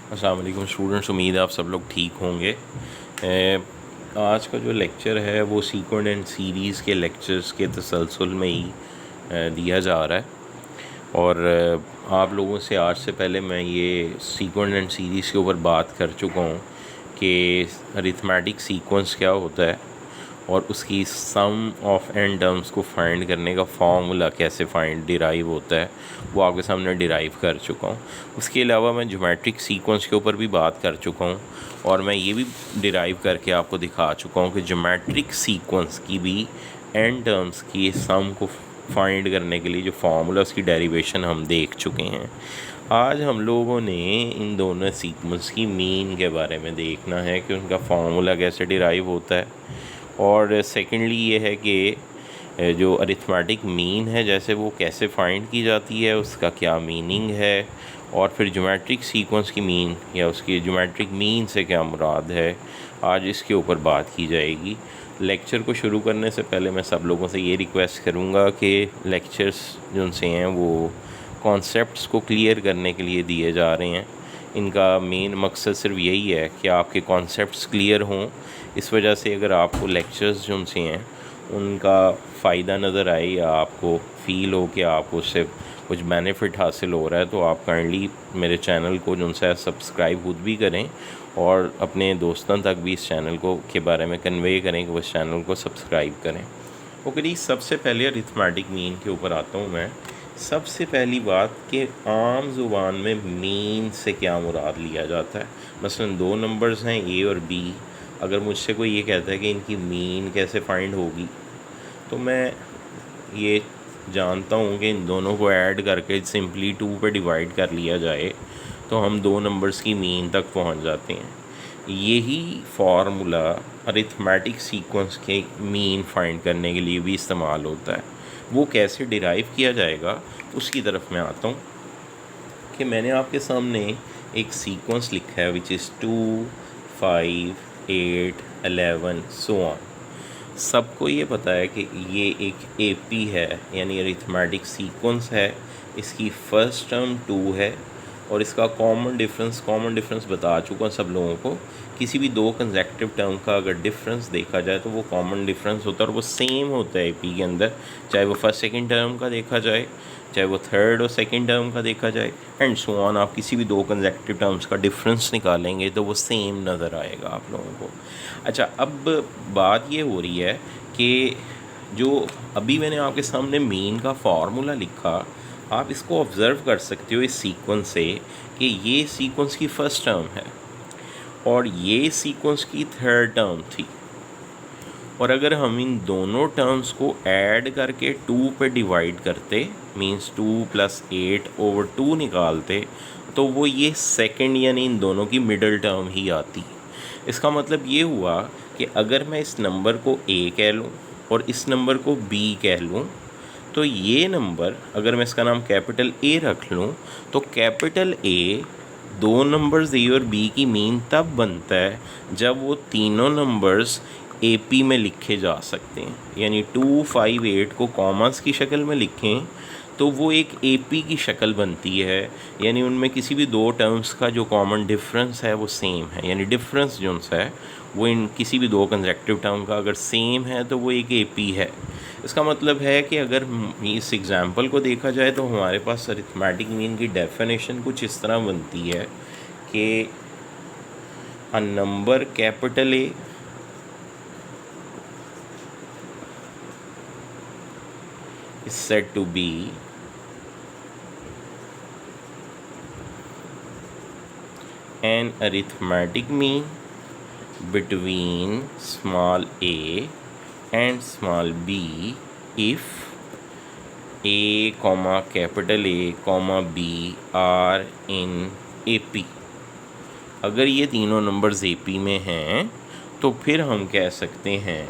अस्सलाम वालेकुम स्टूडेंट्स, उम्मीद है आप सब लोग ठीक होंगे। आज का जो लेक्चर है वो सीक्वेंट एंड सीरीज़ के लेक्चर्स के तसलसल में ही दिया जा रहा है। और आप लोगों से आज से पहले मैं ये सीक्वेंट एंड सीरीज़ के ऊपर बात कर चुका हूँ कि अरिथमेटिक सीक्वेंस क्या होता है और उसकी सम ऑफ एन टर्म्स को फाइंड करने का फार्मूला कैसे डिराइव होता है, वो आपके सामने डिराइव कर चुका हूँ। उसके अलावा मैं ज्योमेट्रिक सीक्वेंस के ऊपर भी बात कर चुका हूँ और मैं ये भी डिराइव करके आपको दिखा चुका हूँ कि ज्योमेट्रिक सीक्वेंस की भी एन टर्म्स की सम को फाइंड करने के लिए जो फार्मूला उसकी डेरिवेशन हम देख चुके हैं। आज हम लोगों ने इन दोनों सीक्वेंस की मीन के बारे में देखना है कि उनका फार्मूला कैसे डिराइव होता है, और सेकेंडली ये है कि जो अरिथमेटिक मीन है जैसे वो कैसे फाइंड की जाती है, उसका क्या मीनिंग है, और फिर ज्योमेट्रिक सीक्वेंस की मीन या उसकी ज्योमेट्रिक मीन से क्या मुराद है, आज इसके ऊपर बात की जाएगी। लेक्चर को शुरू करने से पहले मैं सब लोगों से ये रिक्वेस्ट करूँगा कि लेक्चर्स जो उनसे हैं वो कॉन्सेप्ट्स को क्लियर करने के लिए दिए जा रहे हैं। इनका मेन मकसद सिर्फ यही है कि आपके कॉन्सेप्ट्स क्लियर हों। इस वजह से अगर आपको लेक्चर्स जो उनसे हैं उनका फ़ायदा नज़र आए या आपको फ़ील हो कि आपको उससे कुछ बेनिफिट हासिल हो रहा है, तो आप काइंडली मेरे चैनल को जो उनसे सब्सक्राइब खुद भी करें और अपने दोस्तों तक भी इस चैनल को के बारे में कन्वे करें कि वो इस चैनल को सब्सक्राइब करें। ओके जी, सबसे पहले अरिथमेटिक मीन के ऊपर आता हूँ मैं। सबसे पहली बात कि आम ज़ुबान में मीन से क्या मुराद लिया जाता है। मसलन दो नंबर्स हैं ए और बी, अगर मुझसे कोई ये कहता है कि इनकी मीन कैसे फाइंड होगी, तो मैं ये जानता हूँ कि इन दोनों को ऐड करके सिंपली 2 पे डिवाइड कर लिया जाए तो हम दो नंबर्स की मीन तक पहुँच जाते हैं। यही फार्मूला अरिथमेटिक सीक्वेंस के मीन फाइंड करने के लिए भी इस्तेमाल होता है। वो कैसे डिराइव किया जाएगा उसकी तरफ मैं आता हूँ कि मैंने आपके सामने एक सीक्वेंस लिखा है विच इज़ 2, 5, 8, 11 सो ऑन। सबको ये पता है कि ये एक एपी है, यानी अरिथमेटिक सीक्वेंस है। इसकी फ़र्स्ट टर्म 2 है और इसका कॉमन डिफरेंस बता चुका हूँ सब लोगों को। किसी भी दो कंसेक्टिव टर्म का अगर डिफरेंस देखा जाए तो वो कॉमन डिफरेंस होता है और वो सेम होता है एपी के अंदर, चाहे वो फर्स्ट सेकंड टर्म का देखा जाए, चाहे वो थर्ड और सेकंड टर्म का देखा जाए, एंड सो ऑन। आप किसी भी दो कंसेक्टिव टर्म्स का डिफरेंस निकालेंगे तो वो सेम नज़र आएगा आप लोगों को। अच्छा, अब बात ये हो रही है कि जो अभी मैंने आपके सामने मीन का फार्मूला लिखा, आप इसको ऑब्ज़र्व कर सकते हो इस सीक्वेंस से कि ये सीक्वेंस की फ़र्स्ट टर्म है और ये सीक्वेंस की थर्ड टर्म थी। और अगर हम इन दोनों टर्म्स को ऐड करके 2 पे डिवाइड करते, मींस 2 + 8 / 2 निकालते, तो वो ये सेकंड यानी इन दोनों की मिडल टर्म ही आती। इसका मतलब ये हुआ कि अगर मैं इस नंबर को a कह लूँ और इस नंबर को b कह लूँ, तो ये नंबर अगर मैं इसका नाम कैपिटल A रख लूँ, तो कैपिटल A दो नंबर्स a और b की मीन तब बनता है जब वो तीनों नंबर्स AP में लिखे जा सकते हैं। यानी 2, 5, 8 को कॉमास की शक्ल में लिखें तो वो एक AP की शक्ल बनती है, यानी उनमें किसी भी दो टर्म्स का जो कॉमन डिफरेंस है वो सेम है। यानी डिफरेंस जो है वो इन किसी भी दो कंसेक्टिव टर्म का अगर सेम है तो वो एक AP है। इसका मतलब है कि अगर इस एग्ज़ाम्पल को देखा जाए तो हमारे पास अरिथमेटिक मीन की डेफिनेशन कुछ इस तरह बनती है कि a number capital A is said to be an arithmetic mean between small a and small b if a, capital A, b are in AP। अगर ये तीनों नंबर्स AP में हैं तो फिर हम कह सकते हैं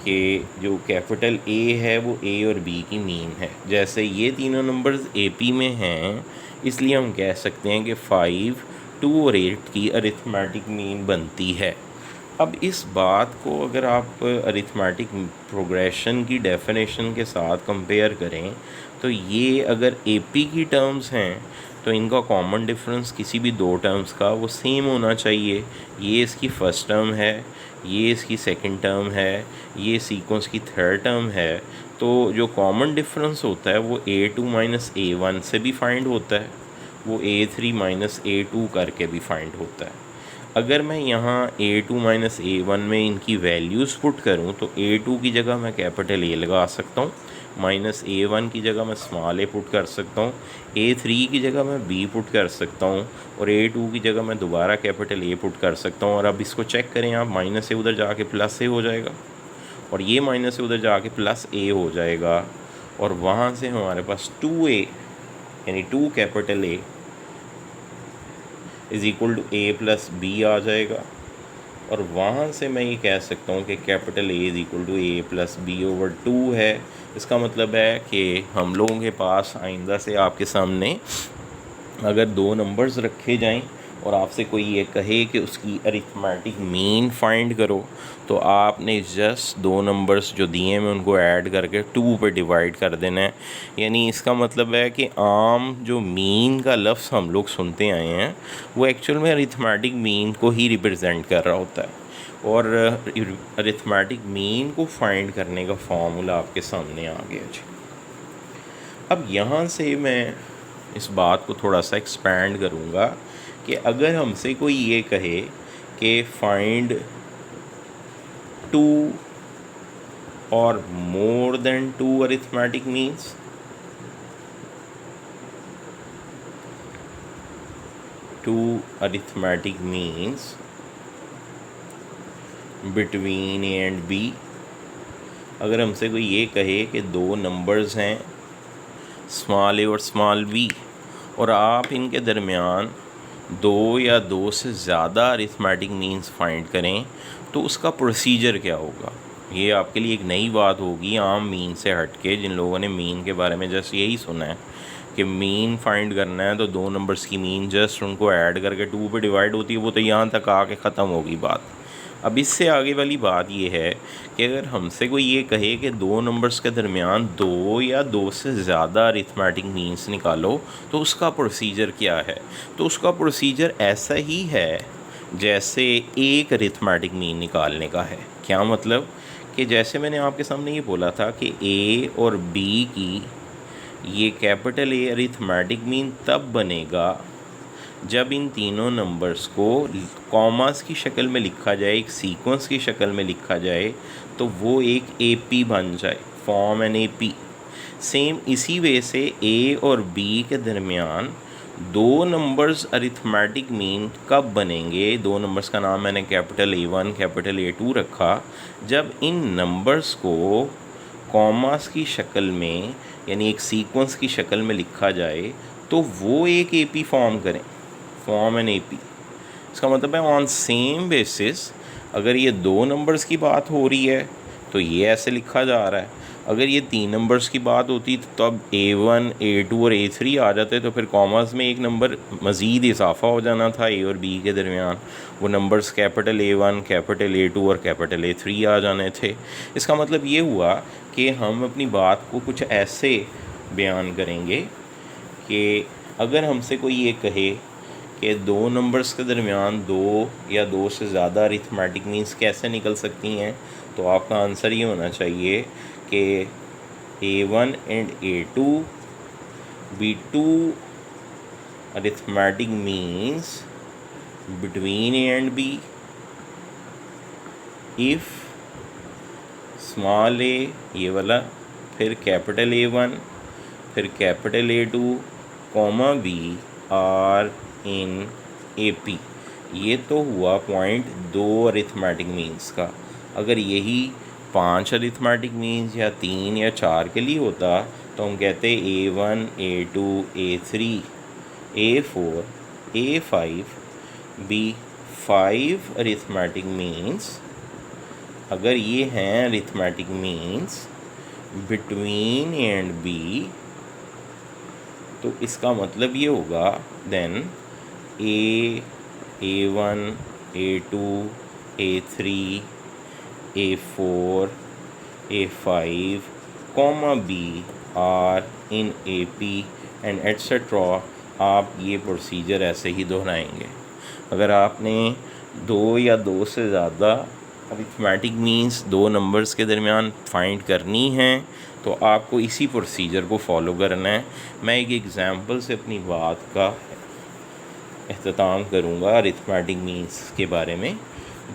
कि जो कैपिटल A है वो A और B की मीन है। जैसे ये तीनों नंबर्स AP में हैं, इसलिए हम कह सकते हैं कि 5, 2 और 8 की अरिथमेटिक मीन बनती है। अब इस बात को अगर आप अरिथमेटिक प्रोग्रेशन की डेफिनेशन के साथ कंपेयर करें तो ये अगर AP की टर्म्स हैं तो इनका कॉमन डिफरेंस किसी भी दो टर्म्स का वो सेम होना चाहिए। ये इसकी फर्स्ट टर्म है, ये इसकी सेकंड टर्म है, ये सीक्वेंस की थर्ड टर्म है। तो जो कॉमन डिफरेंस होता है वो A2 माइनस A1 से भी फाइंड होता है, वो A3 माइनस A2 करके भी फाइंड होता है। अगर मैं यहाँ A2 माइनस A1 में इनकी वैल्यूज़ पुट करूँ तो A2 की जगह मैं कैपिटल A लगा सकता हूँ, माइनस A1 की जगह मैं स्मॉल a पुट कर सकता हूँ, A3 की जगह मैं B पुट कर सकता हूँ, और A2 की जगह मैं दोबारा कैपिटल A पुट कर सकता हूँ। और अब इसको चेक करें आप, माइनस से उधर जाके प्लस A हो जाएगा, और ये माइनस से उधर जाके प्लस A हो जाएगा, और वहाँ से हमारे पास 2A यानी 2 capital A is equal to A plus B आ जाएगा। और वहाँ से मैं ये कह सकता हूँ कि capital A is equal to A plus B over 2 है। इसका मतलब है कि हम लोगों के पास आइंदा से आपके सामने अगर दो नंबर्स रखे जाएं और आपसे कोई ये कहे कि उसकी अरिथमेटिक मीन फाइंड करो, तो आपने जस्ट दो नंबर्स जो दिए हैं उनको ऐड करके 2 पे डिवाइड कर देना है। यानी इसका मतलब है कि आम जो मीन का लफ्ज़ हम लोग सुनते आए हैं वो एक्चुअल में अरिथमेटिक मीन को ही रिप्रेजेंट कर रहा होता है। और अरिथमेटिक मीन को फाइंड करने का फार्मूला आपके सामने आ गया जी। अब यहाँ से मैं इस बात को थोड़ा सा एक्सपैंड करूँगा कि अगर हमसे कोई ये कहे कि फाइंड 2 और more than 2 arithmetic means, two arithmetic means between A and B. अगर हमसे कोई ये कहे कि दो नंबर्स हैं स्मॉल ए और स्मॉल बी, और आप इनके दरमियान दो या दो से ज़्यादा अरिथमेटिक मीन्स फाइंड करें, तो उसका प्रोसीजर क्या होगा। ये आपके लिए एक नई बात होगी आम मीन से हट के। जिन लोगों ने मीन के बारे में जस्ट यही सुना है कि मीन फाइंड करना है तो दो नंबर्स की मीन जस्ट उनको ऐड करके 2 पे डिवाइड होती है, वो तो यहाँ तक आके ख़त्म होगी बात। अब इससे आगे वाली बात ये है कि अगर हमसे कोई ये कहे कि दो नंबर्स के दरमियान दो या दो से ज़्यादा अरिथमेटिक मीन्स निकालो, तो उसका प्रोसीजर क्या है। तो उसका प्रोसीजर ऐसा ही है जैसे एक अरिथमेटिक मीन निकालने का है। क्या मतलब कि जैसे मैंने आपके सामने ये बोला था कि A और B की ये कैपिटल A अरिथमेटिक मीन तब बनेगा जब इन तीनों नंबर्स को कॉमास की शक्ल में लिखा जाए, एक सीक्वेंस की शक्ल में लिखा जाए, तो वो एक AP बन जाए, फॉर्म एन AP। सेम इसी वे से A और B के दरमियान दो नंबर्स अरिथमेटिक मीन कब बनेंगे। दो नंबर्स का नाम मैंने कैपिटल A1 कैपिटल A2 रखा, जब इन नंबर्स को कॉमास की शक्ल में यानी एक सीक्वेंस की शक्ल में लिखा जाए तो वो एक AP फॉर्म करें, फॉर्म एन AP। इसका मतलब है ऑन सेम बेसिस अगर ये दो नंबर्स की बात हो रही है तो ये ऐसे लिखा जा रहा है, अगर ये तीन नंबर्स की बात होती तो तब A1 A2 और A3 आ जाते, तो फिर कॉमर्स में एक नंबर मज़ीद इजाफा हो जाना था A और B के दरमियान, वो numbers capital A1 capital A2 और कैपिटल A3 आ जाने थे। इसका मतलब ये हुआ कि हम अपनी बात को कुछ ऐसे बयान करेंगे कि अगर हमसे कोई ये कहे कि दो नंबर्स के दरमियान दो या दो से ज़्यादा अरिथमेटिक मीन्स कैसे निकल सकती हैं, तो आपका आंसर ये होना चाहिए कि A1 and A2 be two arithmetic means between A and B if small a ये वाला, फिर कैपिटल A1 फिर capital A2 comma B are in AP। ये तो हुआ पॉइंट दो अरिथमेटिक मीन्स का। अगर यही 5 अरिथमेटिक मीन्स या 3 या 4 के लिए होता तो हम कहते A1 A2 A3 A4 A5 B 5 arithmetic means. अगर ये हैं arithmetic means between A and B, तो इसका मतलब ये होगा then A1 A2 A3 A4 A5 B are in AP and etc आप ये प्रोसीजर ऐसे ही दोहराएंगे। अगर आपने 2 या 2 से ज़्यादा अरिथमेटिक मीन्स 2 नंबर्स के दरमियान फाइंड करनी है तो आपको इसी प्रोसीजर को फॉलो करना है। मैं एक एग्ज़ाम्पल से अपनी बात का अख्ताम करूँगा अरिथमेटिक मीन्स के बारे में।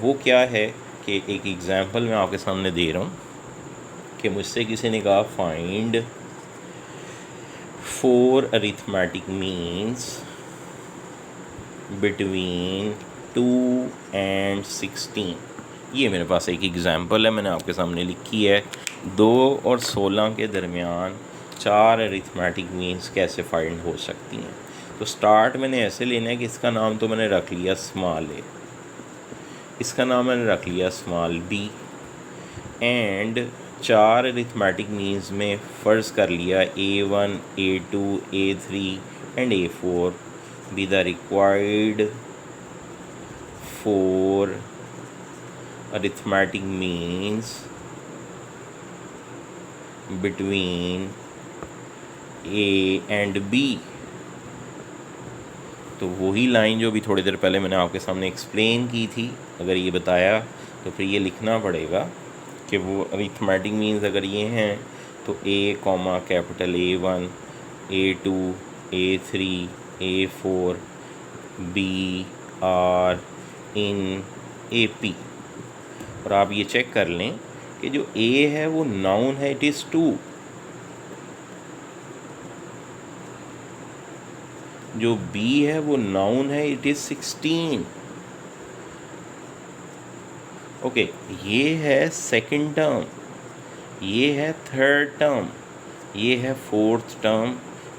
वो क्या है कि एक एग्ज़ाम्पल मैं आपके सामने दे रहा हूँ कि मुझसे किसी ने कहा find 4 arithmetic means between 2 and 16। ये मेरे पास एक एग्ज़ाम्पल है, मैंने आपके सामने लिखी है। 2 और 16 के दरमियान 4 अरिथमेटिक मीन्स कैसे फाइंड हो सकती हैं। तो स्टार्ट मैंने ऐसे लेना है कि इसका नाम तो मैंने रख लिया स्मॉल ए, इसका नाम मैंने रख लिया small B, and 4 arithmetic means में फ़र्ज़ कर लिया A1, A2, A3 एंड A4 be the required 4 arithmetic means between A and B। तो वही लाइन जो भी थोड़ी देर पहले मैंने आपके सामने एक्सप्लेन की थी, अगर ये बताया तो फिर ये लिखना पड़ेगा कि वो अरिथमेटिक मीन्स अगर ये हैं तो A comma capital A1, A2, A3, A4 B are in AP। और आप ये चेक कर लें कि जो A है वो नाउन है, इट इज़ 2। जो B है वो नाउन है, इट इज़ 16। ओके, ये है सेकंड टर्म, ये है थर्ड टर्म, ये है फोर्थ टर्म,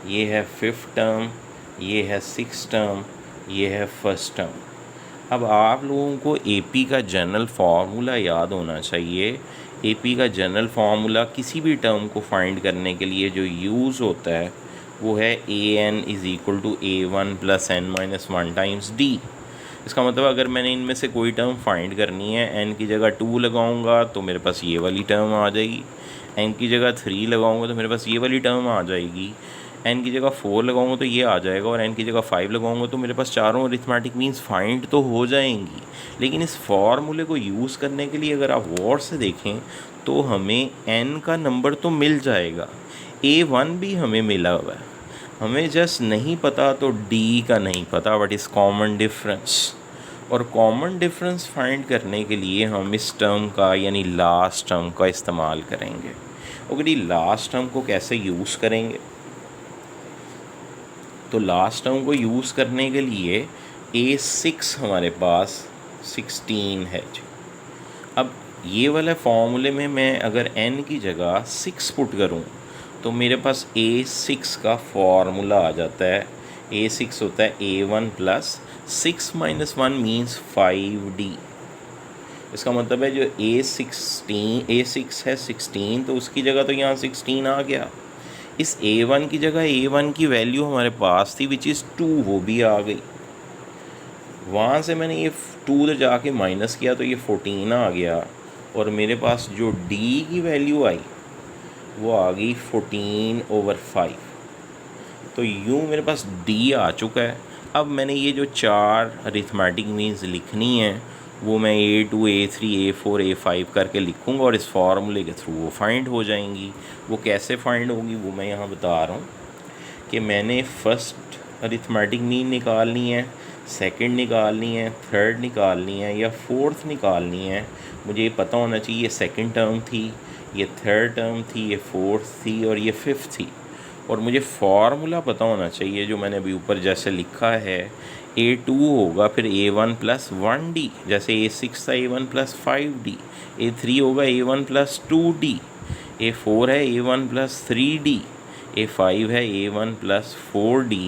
ये है फिफ्थ टर्म, ये है सिक्स टर्म, ये है फर्स्ट टर्म। अब आप लोगों को AP का जनरल फार्मूला याद होना चाहिए। AP का जनरल फार्मूला किसी भी टर्म को फाइंड करने के लिए जो यूज़ होता है वो है AN is equal to A1 + n-1 times D। इसका मतलब अगर मैंने इनमें से कोई टर्म फाइंड करनी है, n की जगह 2 लगाऊंगा तो मेरे पास ये वाली टर्म आ जाएगी, n की जगह 3 लगाऊंगा तो मेरे पास ये वाली टर्म आ जाएगी, n की जगह 4 लगाऊंगा तो ये आ जाएगा, और n की जगह 5 लगाऊंगा तो मेरे पास चारों अरिथमेटिक मीन्स फाइंड तो हो जाएंगी। लेकिन इस फार्मूले को यूज़ करने के लिए अगर आप गौर से देखें तो हमें n का नंबर तो मिल जाएगा, A1 भी हमें मिला हुआ है, हमें जस्ट नहीं पता तो D का नहीं पता, व्हाट इज़ कॉमन डिफरेंस। और कॉमन डिफरेंस फाइंड करने के लिए हम इस टर्म का यानी लास्ट टर्म का इस्तेमाल करेंगे। अगर ये लास्ट टर्म को कैसे यूज़ करेंगे, तो लास्ट टर्म को यूज़ करने के लिए A6 हमारे पास 16 है जी। अब ये वाला फॉर्मूले में मैं अगर n की जगह 6 पुट करूँ तो मेरे पास A6 का फॉर्मूला आ जाता है। A6 होता है A1 + 6 - 1 मीन्स 5D। इसका मतलब है जो A6 है 16, तो उसकी जगह तो यहाँ 16 आ गया। इस A1 की जगह A1 की वैल्यू हमारे पास थी विच इज़ 2, वो भी आ गई। वहाँ से मैंने ये 2 जाके माइनस किया तो ये 14 आ गया, और मेरे पास जो D की वैल्यू आई वो आ गई 14/5। तो यूँ मेरे पास D आ चुका है। अब मैंने ये जो 4 अरिथमेटिक मीन्स लिखनी है वो मैं A2, A3, A4, A5 करके लिखूँगा, और इस फार्मूले के थ्रू वो फाइंड हो जाएंगी। वो कैसे फाइंड होगी वो मैं यहाँ बता रहा हूँ कि मैंने फर्स्ट अरिथमेटिक मीन निकालनी है, सेकंड निकालनी है, थर्ड निकालनी है या फोर्थ निकालनी है। मुझे ये पता होना चाहिए ये सेकंड टर्म थी, ये थर्ड टर्म थी, ये फोर्थ थी और ये फिफ्थ थी। और मुझे फार्मूला पता होना चाहिए जो मैंने अभी ऊपर जैसे लिखा है, A2 होगा फिर A1 + 1D, जैसे A6 था A1 + 5D, A3 होगा A1 + 2D, A4 है A1 + 3D, A5 है A1 + 4D।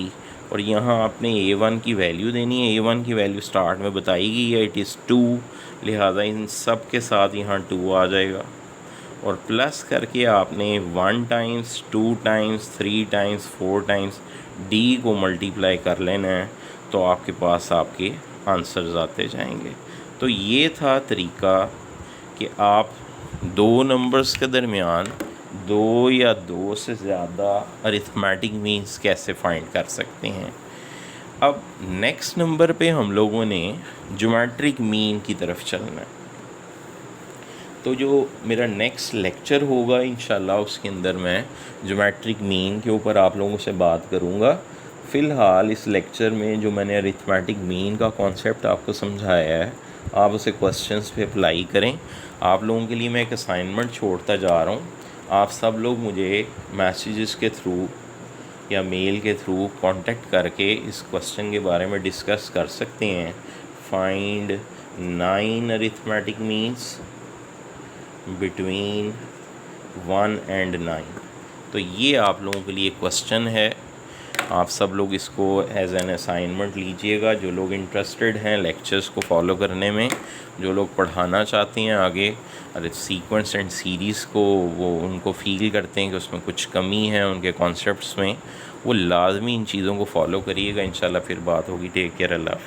और यहाँ आपने A1 की वैल्यू देनी है। A1 की वैल्यू स्टार्ट में बताई गई है, इट इज़ 2, लिहाजा इन सब के साथ यहाँ 2 आ जाएगा, और प्लस करके आपने 1 times 2 times 3 times 4 times D को मल्टीप्लाई कर लेना है, तो आपके पास आपके आंसर्स आते जाएंगे। तो ये था तरीका कि आप 2 नंबर्स के दरमियान 2 या 2 से ज़्यादा अरिथमेटिक मीन्स कैसे फाइंड कर सकते हैं। अब नेक्स्ट नंबर पे हम लोगों ने ज्योमेट्रिक मीन की तरफ चलना है। तो जो मेरा नेक्स्ट लेक्चर होगा इंशाल्लाह उसके अंदर मैं ज्योमेट्रिक मीन के ऊपर आप लोगों से बात करूँगा। फ़िलहाल इस लेक्चर में जो मैंने अरिथमेटिक मीन का कॉन्सेप्ट आपको समझाया है, आप उसे क्वेश्चंस पे अप्लाई करें। आप लोगों के लिए मैं एक असाइनमेंट छोड़ता जा रहा हूँ। आप सब लोग मुझे मैसेजेस के थ्रू या मेल के थ्रू कांटेक्ट करके इस क्वेश्चन के बारे में डिस्कस कर सकते हैं। Find 9 arithmetic means between 1 and 9। तो ये आप लोगों के लिए क्वेश्चन है। आप सब लोग इसको एज एन असाइनमेंट लीजिएगा। जो लोग इंटरेस्टेड हैं लेक्चर्स को फॉलो करने में, जो लोग पढ़ाना चाहते हैं आगे अरे सीक्वेंस एंड सीरीज़ को, वो उनको फील करते हैं कि उसमें कुछ कमी है उनके कॉन्सेप्ट्स में, वो लाजमी इन चीज़ों को फॉलो करिएगा। इंशाल्लाह फिर बात होगी। टेक केयर, अल्लाह हाफ़िज़।